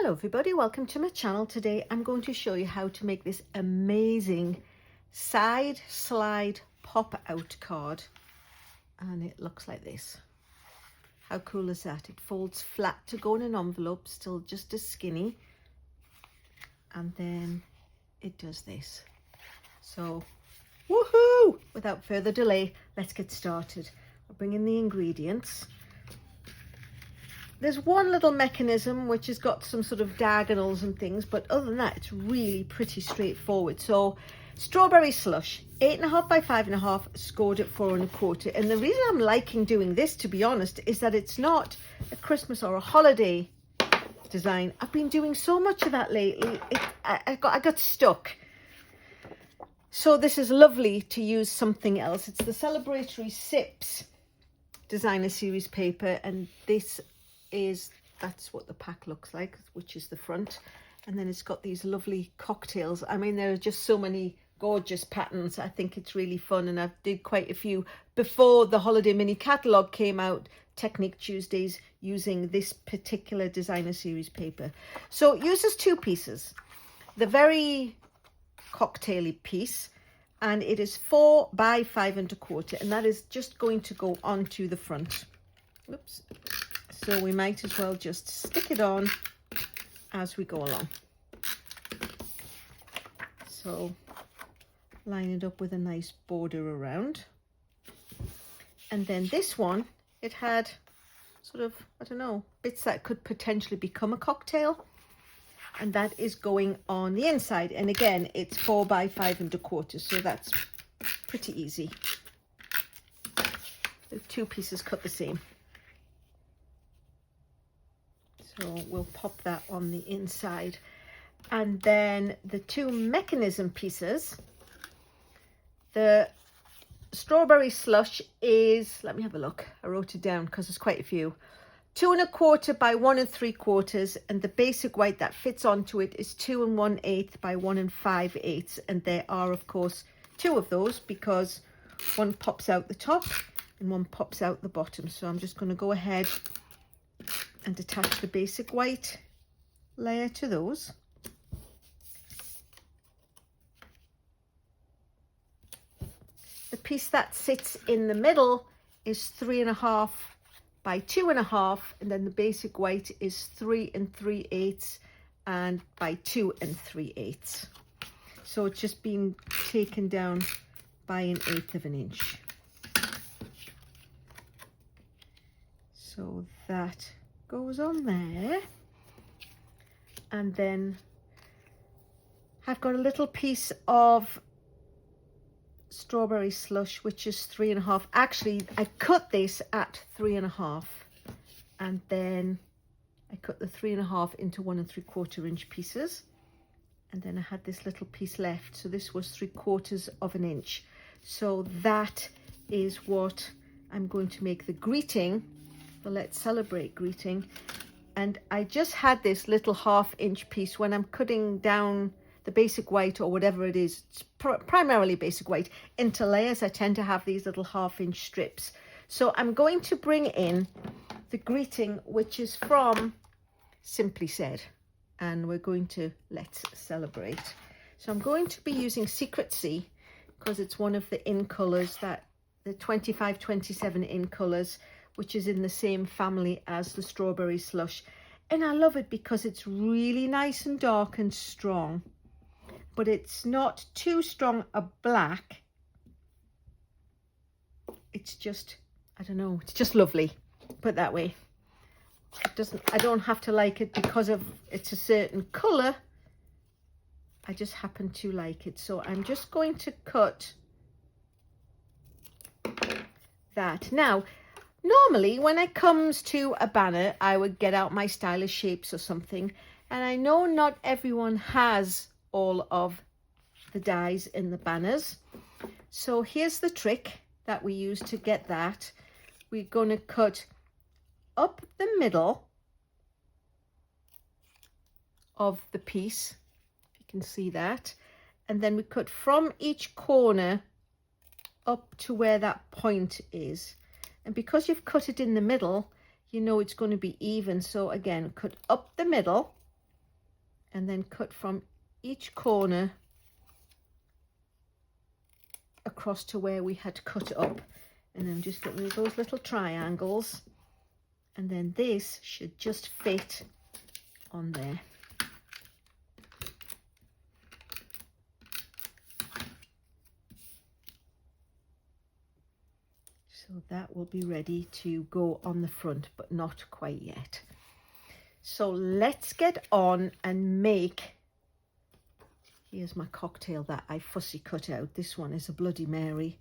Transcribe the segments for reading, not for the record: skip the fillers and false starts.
Hello everybody, welcome to my channel. Today I'm going to show you how to make this amazing side slide pop out card, and it looks like this. How cool is that? It folds flat to go in an envelope, still just as skinny, and then it does this. So woohoo! Without further delay, let's get started. I'll bring in the ingredients. There's one little mechanism which has got some sort of diagonals and things, but other than that, it's really pretty straightforward. So strawberry slush, 8.5 by 5.5, scored at 4 1/4. And the reason I'm liking doing this, to be honest, is that it's not a Christmas or a holiday design. I've been doing so much of that lately. I got stuck. So this is lovely to use something else. It's the Celebratory Sips Designer Series paper, and that's what the pack looks like, which is the front. And then it's got these lovely cocktails. I mean, there are just so many gorgeous patterns. I think it's really fun, and I've did quite a few before the holiday mini catalogue came out, Technique Tuesdays, using this particular designer series paper. So it uses two pieces, the very cocktaily piece, and it is 4 by 5 1/4, and that is just going to go onto the front. Oops. So we might as well just stick it on as we go along. So line it up with a nice border around. And then this one, it had sort of, I don't know, bits that could potentially become a cocktail. And that is going on the inside. And again, it's 4 by 5 1/4, so that's pretty easy. The two pieces cut the same. So we'll pop that on the inside. And then the two mechanism pieces, the strawberry slush is, let me have a look, I wrote it down because there's quite a few, 2 1/4 by 1 3/4, and the basic white that fits onto it is 2 1/8 by 1 5/8, and there are of course two of those because one pops out the top and one pops out the bottom. So I'm just going to go ahead and attach the basic white layer to those. The piece that sits in the middle is 3.5 by 2.5, and then the basic white is 3 3/8 and by 2 3/8. So it's just been taken down by 1/8 of an inch. So that goes on there. And then I've got a little piece of strawberry slush, which is 3.5. Actually, I cut this at 3.5, and then I cut the 3.5 into 1 3/4 inch pieces, and then I had this little piece left, so this was 3/4 of an inch. So that is what I'm going to make the greeting, the Let's Celebrate greeting. And I just had this little 1/2 inch piece. When I'm cutting down the basic white or whatever it is, it's primarily basic white, into layers, I tend to have these little 1/2 inch strips. So I'm going to bring in the greeting, which is from Simply Said, and we're going to Let's Celebrate. So I'm going to be using Secret Sea because it's one of the in colors, that the 25-27 in colors, which is in the same family as the strawberry slush. And I love it because it's really nice and dark and strong, but it's not too strong a black. It's just, I don't know, it's just lovely, put it that way. I don't have to like it because of it's a certain color. I just happen to like it. So I'm just going to cut that. Now, normally when it comes to a banner, I would get out my stylish shapes or something. And I know not everyone has all of the dies in the banners. So here's the trick that we use to get that. We're going to cut up the middle of the piece, if you can see that. And then we cut from each corner up to where that point is. And because you've cut it in the middle, you know it's going to be even. So again, cut up the middle and then cut from each corner across to where we had cut up, and then just get rid of those little triangles, and then this should just fit on there. So that will be ready to go on the front, but not quite yet. So let's get on and make, here's my cocktail that I fussy cut out. This one is a Bloody Mary.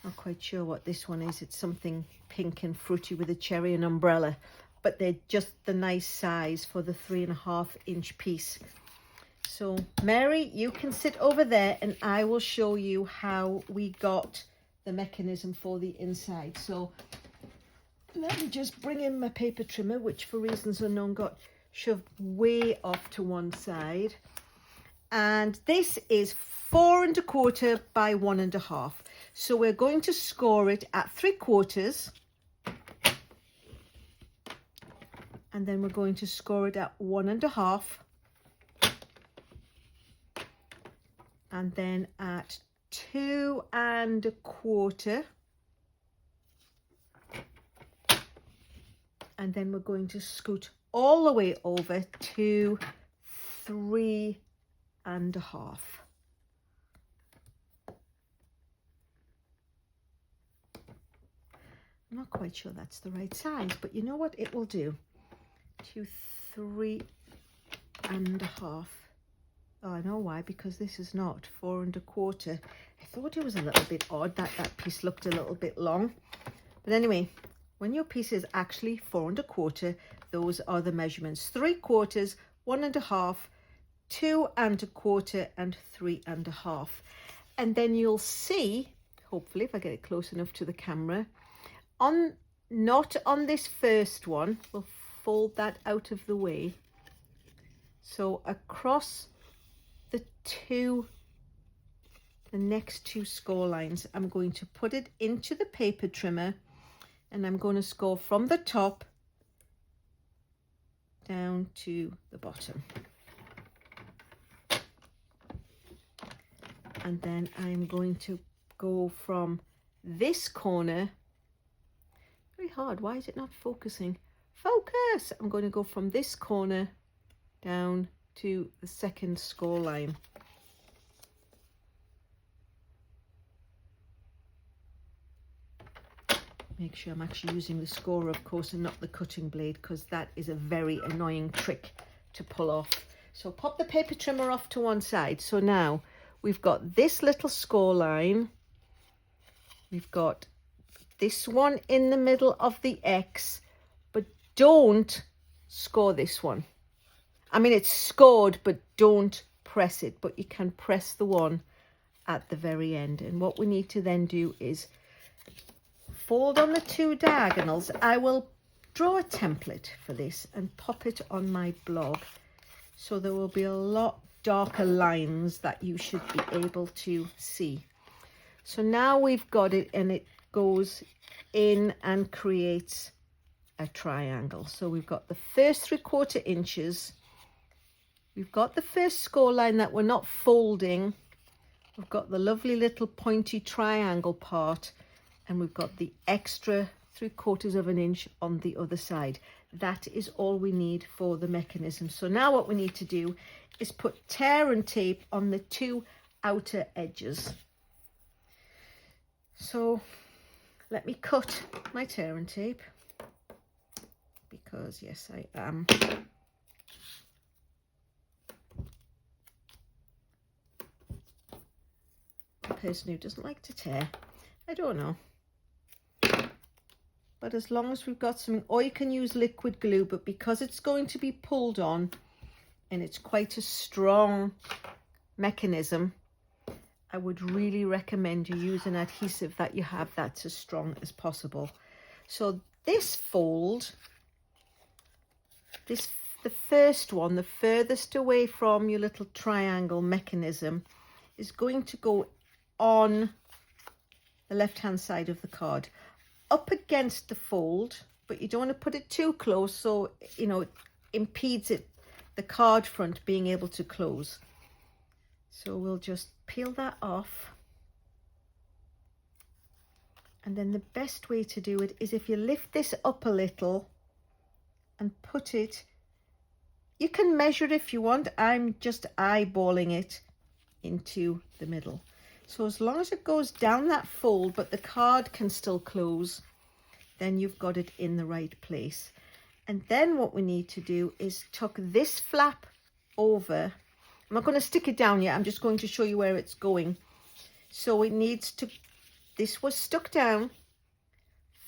Not quite sure what this one is. It's something pink and fruity with a cherry and umbrella, but they're just the nice size for the 3.5 inch piece. So Mary, you can sit over there and I will show you how we got the mechanism for the inside. So let me just bring in my paper trimmer, which for reasons unknown got shoved way off to one side. And this is 4 1/4 by 1 1/2. So we're going to score it at 3/4, and then we're going to score it at 1 1/2, and then at 2 1/4, and then we're going to scoot all the way over to 3 1/2. I'm not quite sure that's the right size, but you know what it will do? To 3 1/2. Oh, I know why, because this is not 4 1/4. I thought it was a little bit odd that that piece looked a little bit long. But anyway, when your piece is actually 4 1/4, those are the measurements: 3/4, 1 1/2, 2 1/4, and 3 1/2. And then you'll see, hopefully if I get it close enough to the camera, not on this first one, we'll fold that out of the way. So across the next two score lines, I'm going to put it into the paper trimmer, and I'm going to score from the top down to the bottom. And then I'm going to go from this corner. Very hard. Why is it not focusing? Focus! I'm going to go from this corner down to the second score line. Make sure I'm actually using the scorer, of course, and not the cutting blade, because that is a very annoying trick to pull off. So pop the paper trimmer off to one side. So now we've got this little score line. We've got this one in the middle of the X, but don't score this one. I mean, it's scored, but don't press it, but you can press the one at the very end. And what we need to then do is fold on the two diagonals. I will draw a template for this and pop it on my blog, so there will be a lot darker lines that you should be able to see. So now we've got it, and it goes in and creates a triangle. So we've got the first 3/4 inches, we've got the first score line that we're not folding, we've got the lovely little pointy triangle part, and we've got the extra 3/4 inch on the other side. That is all we need for the mechanism. So now what we need to do is put tear and tape on the two outer edges. So let me cut my tear and tape, because yes, I am a person who doesn't like to tear. I don't know. But as long as we've got something, or you can use liquid glue, but because it's going to be pulled on and it's quite a strong mechanism, I would really recommend you use an adhesive that you have that's as strong as possible. So this fold, the first one, the furthest away from your little triangle mechanism, is going to go on the left-hand side of the card, up against the fold, but you don't want to put it too close, so you know it impedes it the card front being able to close. So we'll just peel that off. And then the best way to do it is if you lift this up a little and put it, you can measure it if you want. I'm just eyeballing it into the middle. So as long as it goes down that fold, but the card can still close, then you've got it in the right place. And then what we need to do is tuck this flap over. I'm not going to stick it down yet. I'm just going to show you where it's going. So it needs to, this was stuck down,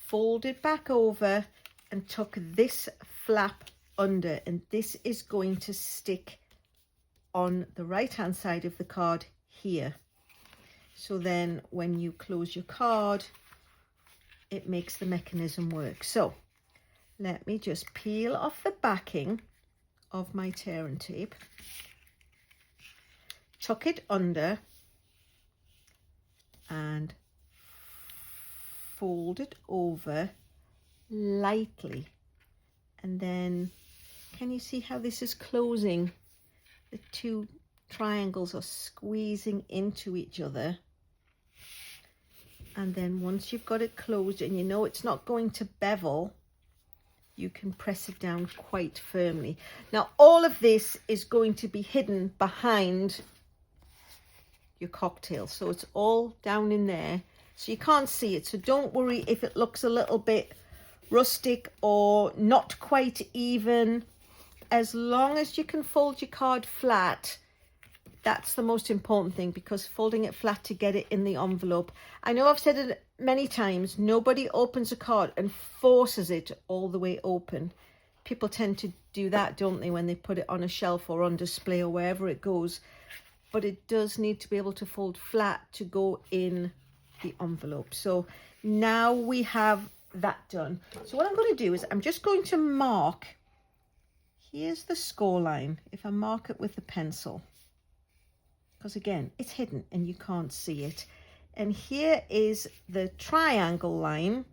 fold it back over and tuck this flap under. And this is going to stick on the right hand side of the card here. So then when you close your card, it makes the mechanism work. So let me just peel off the backing of my tear and tape, tuck it under and fold it over lightly. And then can you see how this is closing? The two triangles are squeezing into each other. And then once you've got it closed and you know it's not going to bevel, you can press it down quite firmly. Now all of this is going to be hidden behind your cocktail, so it's all down in there, so you can't see it. So don't worry if it looks a little bit rustic or not quite even. As long as you can fold your card flat, that's the most important thing, because folding it flat to get it in the envelope. I know I've said it many times, nobody opens a card and forces it all the way open. People tend to do that, don't they, when they put it on a shelf or on display or wherever it goes. But it does need to be able to fold flat to go in the envelope. So now we have that done. So what I'm going to do is I'm just going to mark, here's the score line, if I mark it with the pencil, because again it's hidden and you can't see it. And here is the triangle line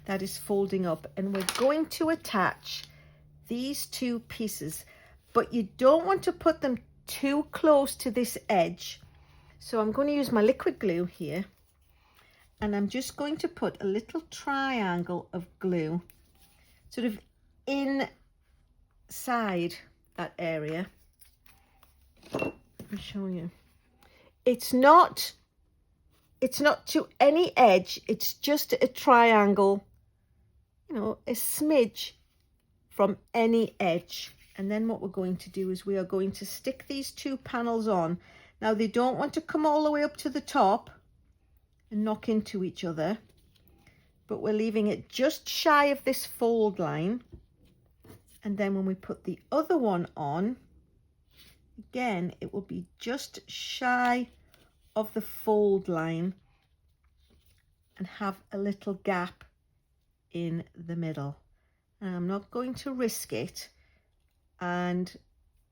that is folding up, and we're going to attach these two pieces, but you don't want to put them too close to this edge. So I'm going to use my liquid glue here, and I'm just going to put a little triangle of glue sort of inside that area. I'll show you. It's not to any edge, it's just a triangle, you know, a smidge from any edge. And then what we're going to do is we are going to stick these two panels on. Now they don't want to come all the way up to the top and knock into each other, but we're leaving it just shy of this fold line. And then when we put the other one on, again, it will be just shy of the fold line and have a little gap in the middle. And I'm not going to risk it and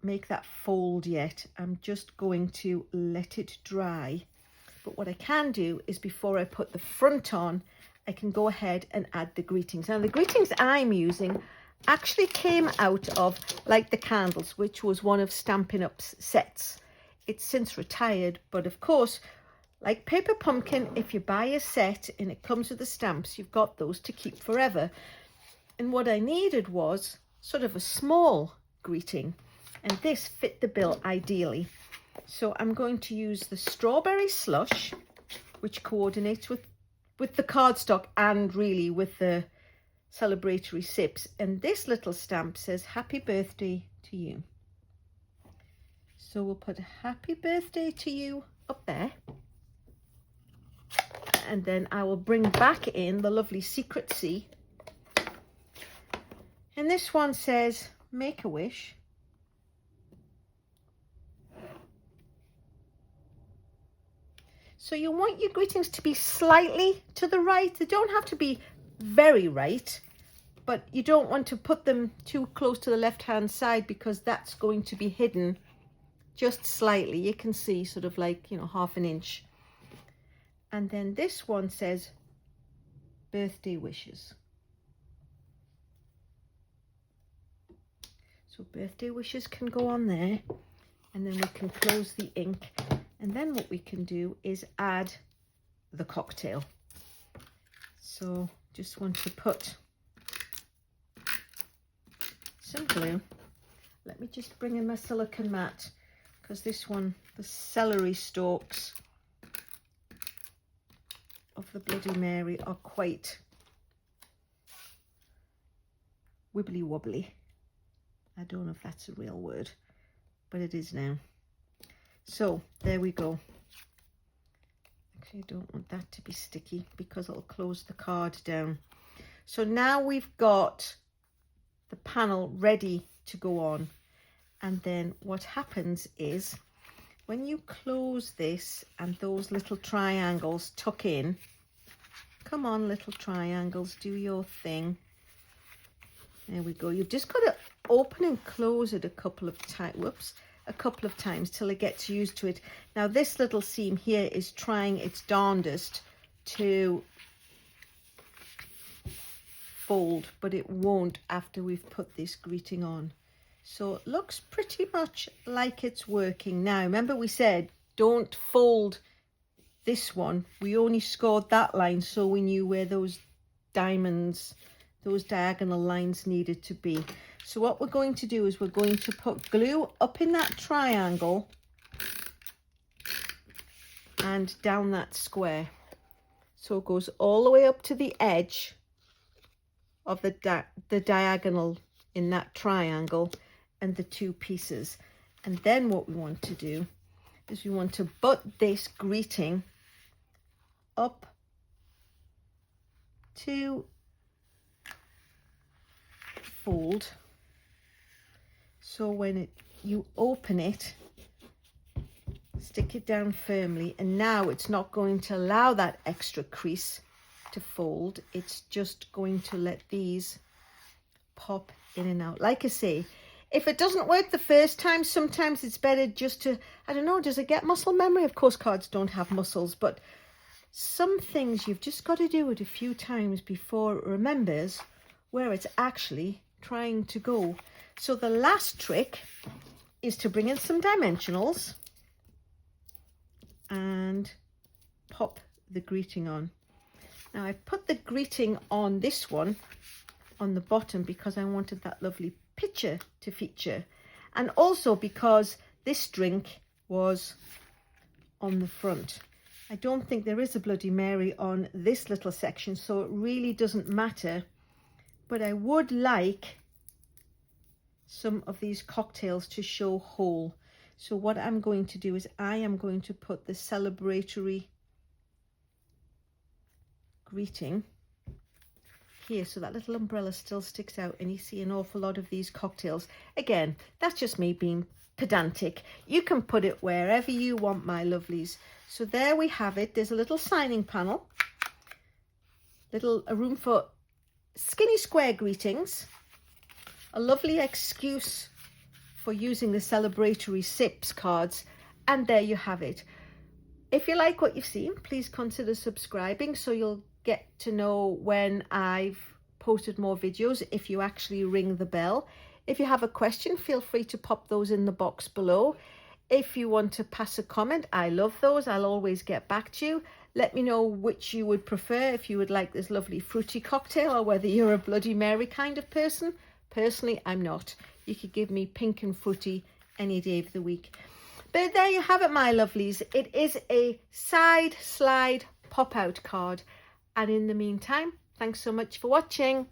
make that fold yet. I'm just going to let it dry. But what I can do is before I put the front on, I can go ahead and add the greetings. Now the greetings I'm using actually came out of Like the Candles, which was one of Stampin' Up's sets. It's since retired, but of course, like Paper Pumpkin, if you buy a set and it comes with the stamps, you've got those to keep forever. And what I needed was sort of a small greeting, and this fit the bill ideally. So I'm going to use the strawberry slush, which coordinates with the cardstock and really with the celebratory sips. And this little stamp says happy birthday to you. So we'll put happy birthday to you up there. And then I will bring back in the lovely Secret C. And this one says make a wish. So you want your greetings to be slightly to the right. They don't have to be very right, but you don't want to put them too close to the left-hand side because that's going to be hidden just slightly. You can see sort of like, you know, half an inch. And then this one says birthday wishes. So birthday wishes can go on there, and then we can close the ink. And then what we can do is add the cocktail. So just want to put some glue. Let me just bring in my silicone mat, because this one, the celery stalks of the Bloody Mary are quite wibbly wobbly. I don't know if that's a real word, but it is now. So there we go. Actually, I don't want that to be sticky because it'll close the card down. So now we've got the panel ready to go on. And then what happens is when you close this and those little triangles tuck in, come on little triangles, do your thing. There we go. You've just got to open and close it a couple of times till it gets used to it. Now this little seam here is trying its darndest to fold, but it won't after we've put this greeting on. So it looks pretty much like it's working now. Remember we said don't fold this one. We only scored that line so we knew where those diamonds, those diagonal lines needed to be. So what we're going to do is we're going to put glue up in that triangle and down that square. So it goes all the way up to the edge of the diagonal in that triangle and the two pieces. And then what we want to do is we want to butt this greeting up to fold. So when you open it, stick it down firmly, and now it's not going to allow that extra crease to fold. It's just going to let these pop in and out. Like I say, if it doesn't work the first time, sometimes it's better just to, I don't know, does it get muscle memory? Of course cards don't have muscles, but some things you've just got to do it a few times before it remembers where it's actually trying to go. So the last trick is to bring in some dimensionals and pop the greeting on. Now I've put the greeting on this one on the bottom because I wanted that lovely picture to feature, and also because this drink was on the front. I don't think there is a Bloody Mary on this little section, so it really doesn't matter, but I would like some of these cocktails to show whole. So what I'm going to do is I am going to put the celebratory greeting here, so that little umbrella still sticks out and you see an awful lot of these cocktails. Again, that's just me being pedantic. You can put it wherever you want, my lovelies. So there we have it. There's a little signing panel, a room for skinny square greetings, a lovely excuse for using the celebratory sips cards, and there you have it. If you like what you've seen, please consider subscribing so you'll get to know when I've posted more videos if you actually ring the bell. If you have a question, feel free to pop those in the box below. If you want to pass a comment, I love those. I'll always get back to you. Let me know which you would prefer, if you would like this lovely fruity cocktail or whether you're a Bloody Mary kind of person. Personally, I'm not. You could give me pink and fruity any day of the week. But there you have it, my lovelies. It is a side slide pop-out card. And in the meantime, thanks so much for watching.